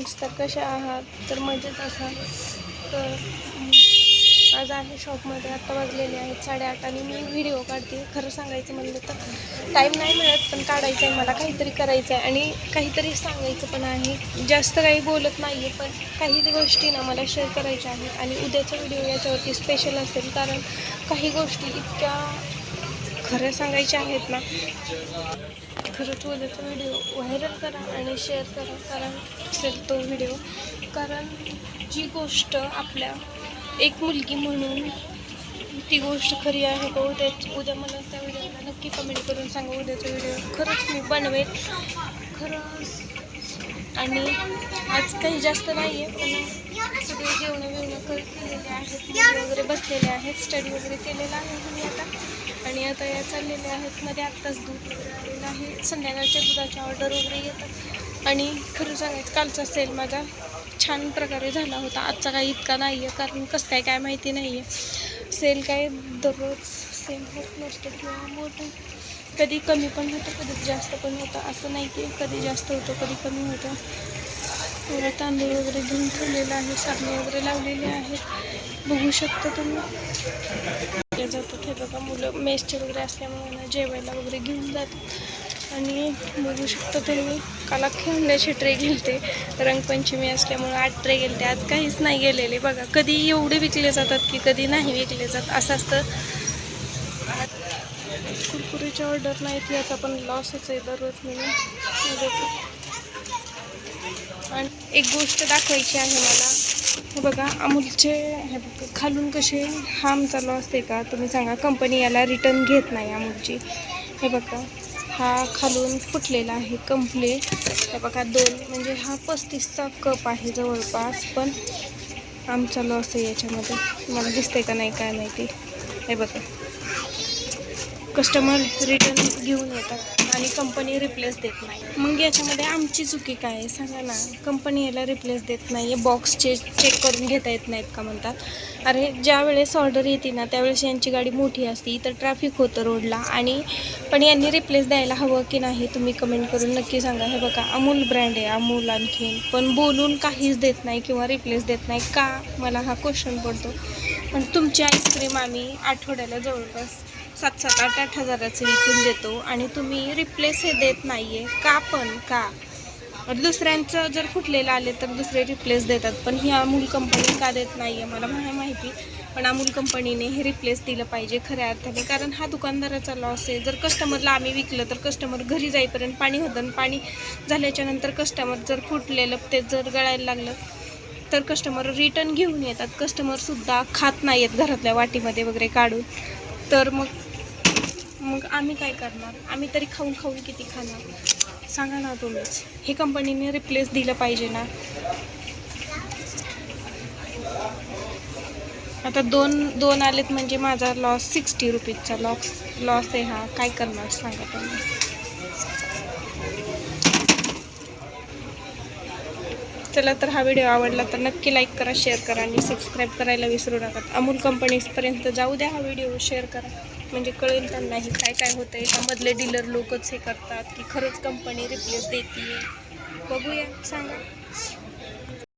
Friends, तर कशा आहात? तर मजेत असाल तर आज आहे शॉपमध्ये. आत्ता वाजलेले आहेत 8:30 आणि मी व्हिडिओ काढते. खरं सांगायचं म्हणलं तर टाईम नाही मिळत, पण काढायचं आहे मला. काहीतरी करायचं आहे आणि काहीतरी सांगायचं पण आहे. जास्त काही बोलत नाही आहे, पण काही गोष्टी ना मला शेअर करायच्या आहेत आणि उद्याचा व्हिडिओ याच्यावरती स्पेशल असेल, कारण काही गोष्टी इतक्या खरं सांगायच्या आहेत ना. खरंच उद्याचा व्हिडिओ व्हायरल करा आणि शेअर करा, कारण असेल तो व्हिडिओ. कारण जी गोष्ट आपल्या एक मुलगी म्हणून ती गोष्ट खरी आहे का उद्या मला त्या व्हिडिओला नक्की कमेंट करून सांगा. उद्याचा व्हिडिओ खरंच मी बनवेल खरंच. आणि आज काही जास्त नाही आहे, पण सगळे जेवणं केलेले आहेत, मुली वगैरे बसलेले आहेत, स्टडी वगैरे केलेला आहे मी आता. आणि आता या चाललेले आहेत. मध्ये आत्ताच दूध वगैरे आलेलं आहे. संध्याकाळच्या दुधाच्या ऑर्डर वगैरे येतात. आणि खरं सांगायचं, कालचा सेल माझा छान प्रकारे झाला होता. आजचा काही इतका नाही आहे, कारण कसं काय माहिती नाही आहे. सेल काय दररोज सेल होत नसतं किंवा मोठं कधी कमी पण होतं, कधी जास्त पण होतं. असं नाही की कधी जास्त होतं कधी कमी होतं. तांदूळ वगैरे घेऊन ठेवलेलं आहे, साबणे वगैरे लावलेले आहेत, बघू शकता तुम्ही. जातात हे बघा, मुलं मेसचे वगैरे असल्यामुळे ना जेवायला वगैरे घेऊन जातात. आणि बघू शकता तुम्ही, काला खेळण्याचे ट्रे गेलते, रंगपंचमी असल्यामुळे 8 ट्रे गेलते. आज काहीच नाही गेलेले बघा. कधी एवढे विकले जातात की कधी नाही विकले जात, असं असतं. कुरकुरीची ऑर्डर नाहीत, याचा पण लॉसच आहे दररोज म्हणून. आणि एक गोष्ट दाखवायची आहे मला. हे बघा, अमूलचे हे बघा खालून कसे हाम चालू असते का तुम्ही सांगा. कंपनी याला रिटर्न घेत नाही अमूलची. हे बघा, हा खालून फुटलेला आहे कंप्लीट. हे बघा 2 म्हणजे हा 35चा कप आहे जवळपास, पण हाम चालू असते याच्यामध्ये. मला दिसतंय का नाही काय माहिती. हे बघा, कस्टमर रिटर्न घेऊन येतात आणि कंपनी रिप्लेस देत नाही. मग याच्यामध्ये आमची चुकी काय आहे सांगा ना. कंपनी याला रिप्लेस देत नाही आहे, बॉक्स चेक करून घेता येत नाहीत का म्हणतात. अरे ज्या वेळेस ऑर्डर येते ना त्यावेळेस यांची गाडी मोठी असते, तर ट्रॅफिक होतं रोडला. आणि पण यांनी रिप्लेस द्यायला हवं की नाही, तुम्ही कमेंट करून नक्की सांगा. हे बघा, अमूल ब्रँड आहे, अमूल आणखीन पण बोलून काहीच देत नाही किंवा रिप्लेस देत नाही का, मला हा क्वेश्चन पडतो. पण तुमची आईस्क्रीम आम्ही आठवड्याला जवळपास 7-8 हजाराचं विकून देतो आणि तुम्ही रिप्लेस हे देत नाही आहे का? पण का दुसऱ्यांचं जर फुटलेलं आले तर दुसरे रिप्लेस देतात, पण ही अमूल कंपनी का देत नाही आहे मला नाही माहिती. पण अमूल कंपनीने हे रिप्लेस दिलं पाहिजे खऱ्या अर्थाने, कारण हा दुकानदाराचा लॉस आहे. जर कस्टमरला आम्ही विकलं तर कस्टमर घरी जाईपर्यंत पाणी होतं, आणि पाणी झाल्याच्या नंतर कस्टमर जर फुटलेलं ते जर गळायला लागलं तर कस्टमर रिटर्न घेऊन येतात. कस्टमरसुद्धा खात नाही आहेत घरातल्या वाटीमध्ये वगैरे काढून. तर मग आम्ही काय करणार? आम्ही तरी खाऊन किती खाणार सांगा ना तुम्हीच. हे कंपनीने रिप्लेस दिलं पाहिजे ना. आता दोन आलेत म्हणजे माझा लॉस 60 रुपीजचा लॉस आहे हा. काय करणार सांगा तुम्ही. चला, तर हा व्हिडिओ आवडला तर नक्की लाईक करा, शेअर करा आणि सबस्क्राईब करायला विसरू नका. अमूल कंपनीपर्यंत जाऊ द्या हा व्हिडिओ, शेअर करा, म्हणजे कळेल त्यांनाही काय काय होतं आहे. त्यामधले डीलर लोकच हे करतात की खरंच कंपनी रिप्लेस देते. बघूया, सांगा.